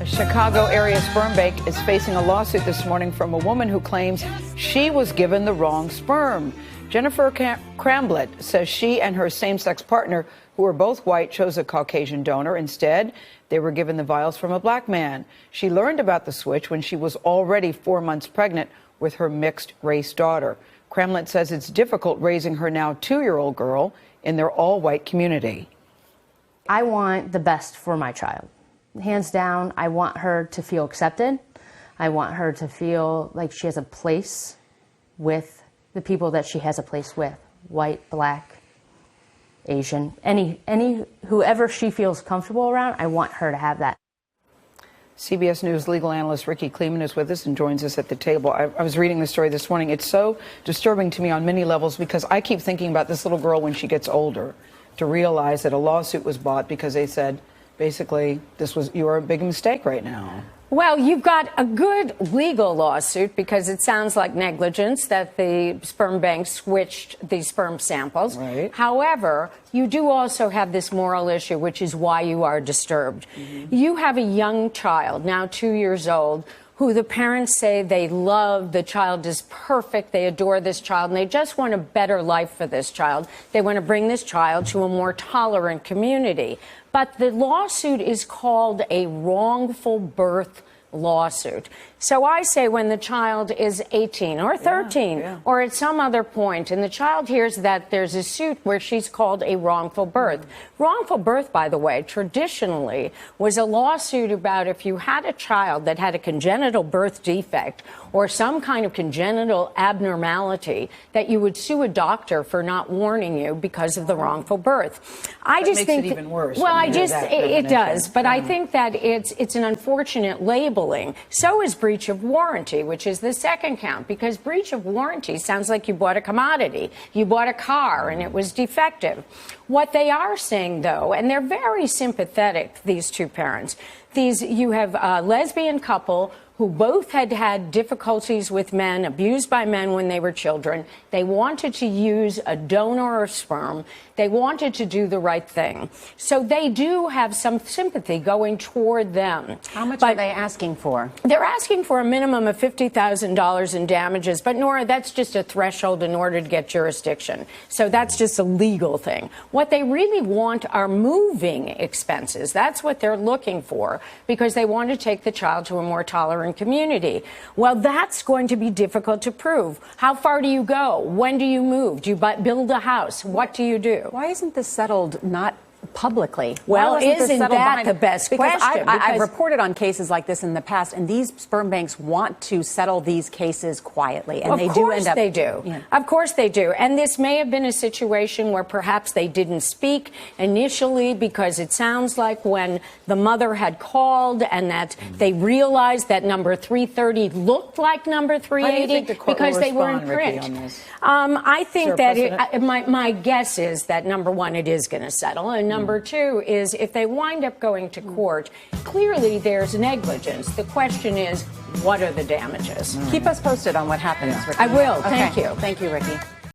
A Chicago area sperm bank is facing a lawsuit this morning from a woman who claims she was given the wrong sperm. Jennifer Cramblett says she and her same-sex partner, who are both white, chose a Caucasian donor. Instead, they were given the vials from a black man. She learned about the switch when she was already 4 months pregnant with her mixed-race daughter. Cramblett says it's difficult raising her now 2-year-old girl in their all-white community. I want the best for my child. Hands down, I want her to feel accepted. I want her to feel like she has a place with the people that she has a place with. White, black, Asian, whoever she feels comfortable around, I want her to have that. CBS News legal analyst Ricky Kleeman is with us and joins us at the table. I was reading the story this morning. It's so disturbing to me on many levels because I keep thinking about this little girl when she gets older, to realize that a lawsuit was bought because they said, basically, you're a big mistake right now. Well, you've got a good legal lawsuit because it sounds like negligence that the sperm bank switched the sperm samples. Right. However, you do also have this moral issue, which is why you are disturbed. Mm-hmm. You have a young child, now 2 years old, who the parents say they love. The child is perfect. They adore this child, and they just want a better life for this child. They want to bring this child to a more tolerant community. But the lawsuit is called a wrongful birth lawsuit. So I say when the child is 18 or 13 or at some other point, and the child hears that there's a suit where she's called a wrongful birth. Wrongful birth, by the way, traditionally was a lawsuit about if you had a child that had a congenital birth defect or some kind of congenital abnormality, that you would sue a doctor for not warning you because of the wrongful birth. I just think it even worse. Well, it does, but I think that it's an unfortunate labeling. So is breach of warranty, which is the second count, because breach of warranty sounds like you bought a commodity. You bought a car and it was defective. What they are saying, though, and they're very sympathetic, these two parents, you have a lesbian couple who both had had difficulties with men, abused by men when they were children. They wanted to use a donor of sperm. They wanted to do the right thing. So they do have some sympathy going toward them. How much are they asking for? They're asking for a minimum of $50,000 in damages. But, Nora, that's just a threshold in order to get jurisdiction. So that's just a legal thing. What they really want are moving expenses. That's what they're looking for, because they want to take the child to a more tolerant community. Well, that's going to be difficult to prove. How far do you go? When do you move? Do you build a house? What do you do? Why isn't this settled not publicly? Well, isn't that the best question? I've reported on cases like this in the past, and these sperm banks want to settle these cases quietly, and they do end up. Of course they do. Yeah. Of course they do. And this may have been a situation where perhaps they didn't speak initially, because it sounds like when the mother had called and that they realized that number 330 looked like number 380 because they were in print. I think that my guess is that, number one, it is going to settle, and number two is if they wind up going to court, clearly there's negligence. The question is, what are the damages? Keep us posted on what happens, Ricky. I will. Thank you. Thank you, Ricky.